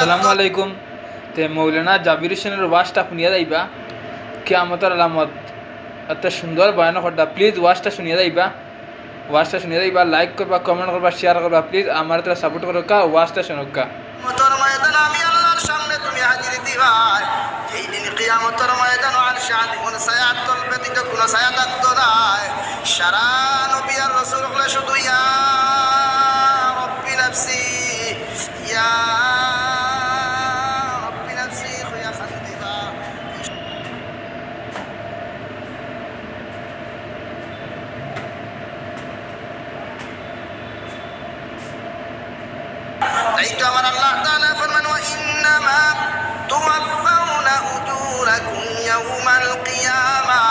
আসসালামু আলাইকুম। তে মৌলানা জাবির হোসেনের ওয়াজটা শুনিয়া যাইবা, কিয়ামতের আলামত এত সুন্দর বয়ান করতা। প্লিজ ওয়াজটা শুনিয়া যাইবা, লাইক করবা, কমেন্ট করবা, শেয়ার করবা। প্লিজ আমার তোরা সাপোর্ট করোকা, ওয়াজটা শুনুকা। কিয়ামতের ময়দানে আমি আল্লাহর সামনে তুমি হাজির দিবা। এই দিন কিয়ামতের ময়দানে আরশে আজিমুন ছায়া তল ব্যতীত কোনো ছায়া থাকতো না। সারা নবী আর রাসূল হলে শুধু ইয়া রাব্বি নাফসি ইয়া রাব্বি নাফসি হইয়া খান্দিবা। তাই তো আমার আল্লাহ তাআলা ফরমান ওয়া ইন্নামা তুওয়াফাউনা উজুরাকুম ইয়াউমাল কিয়ামা।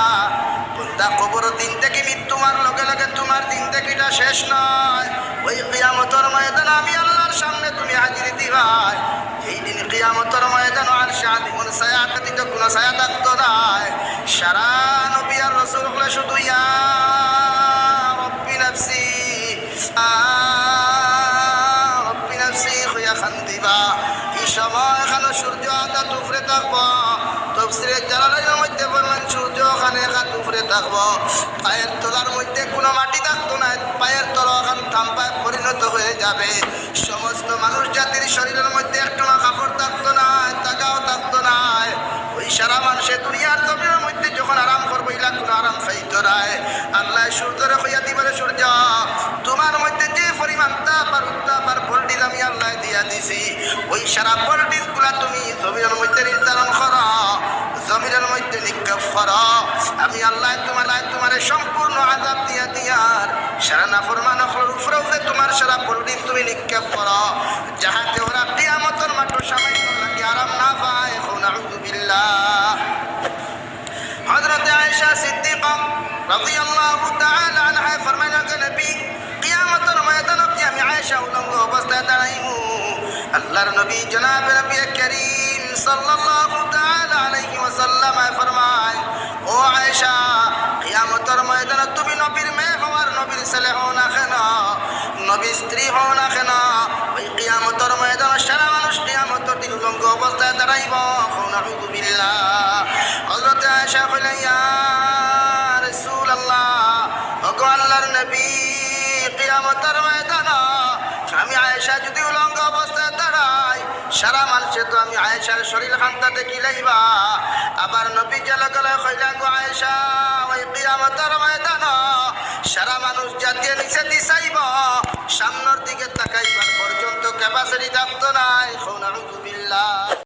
তোমরা কবর দিন থেকে মৃত্যুর লগে লগে তোমার দিন থেকেটা শেষ নয়। ওই কিয়ামতের ময়দানে আমি আল্লাহর সামনে তুমি হাজির দিবা। এই দিন কিয়ামতের ময়দানে আরশে আজিমুন ছায়া ব্যতীত কোনো ছায়া থাকতো না। সারা নবী আর রাসূল হলে শুধু ইয়া রাব্বি নাফসি খান্দিবা। এই সময় এখানে সূর্য আঘাত উপরে থাকবো। তফসিরে জালালাইনের মধ্যে বলবেন সূর্য ওখানে আঘাত উপরে থাকবো। পায়ের তলার মধ্যে কোনো মাটি থাকতো না, পায়ের তলা ওখান থাম্পায় পরিণত হয়ে যাবে। সমস্ত মানুষ জাতির শরীরের মধ্যে একটু কাপড় থাকতো না, টাকাও থাকতো না। ওই সারা মানুষের দুনিয়ার জমির মধ্যে যখন আরাম করবো ইলা কোনো আরাম পাইতো না। আল্লাহ সূর্যরে হইয়া দিবারে সূর্য তোমার মধ্যে যে পরিমাণ তাপ আর ভোল্টেজ আমি আল্লাহ দিয়া দিছি, ওই সারা ভোল্টেজ গুলা তুমি জমিনের মধ্যে নির্ধারণ করো, জমিনের মধ্যে নিক্ষেপ করো। আমি আল্লাহ তোমার সম্পূর্ণ আযাব দিয়া দিয়ার সারা নাফরমানের উপরে তোমার সারা ভোল্টেজ তুমি নিক্ষেপ করো, যাহাতে ওরা কিয়ামতের মাঠে সামান্য লাগে আরাম না পায়। নাউযু বিল্লাহ। হযরত আয়েশা সিদ্দিকা রাদিয়াল্লাহু তাআলা আনহা ফরমায় নবী কিয়ামতের ময়দানে কি আমি আয়েশা উলঙ্গ অবস্থায় দাঁড়াইমু। আল্লাহর নবী জনাব নবী করিম সাল্লাল্লাহু তাআলা আলাইহি ওয়াসাল্লাম ফরমায়, ও আয়েশা কিয়ামতের ময়দানে তুমি নবীর মেয়ে হওয়ার নবীর ছেলে হও না কেন, নবীর স্ত্রী হও না কেন, ওই কিয়ামতের ময়দানে সারা মানুষ কিয়ামতের দিন উলঙ্গ অবস্থায় দাঁড়াইব। নাউযু বিল্লাহ। হযরত আয়েশা কইলেন ইয়া রাসূলুল্লাহ, ওগো আল্লাহর নবী কিয়ামতের ময়দানে আমি আয়েশা যদি উলঙ্গ অবস্থায় দাঁড়াই, সারা মানুষে তো আমি আয়েশার শরীর খান্তা দেখি লাইবা। আবার নবী গেলে কইলা গো আয়েশা ওই কিয়ামতের ময়দানে সারা মানুষ জাতীয় নিচে দিছাইব, সামনের দিকে তাকাইবার পর্যন্ত ক্যাপাসিটি থাকতো না। নাউযু বিল্লাহ।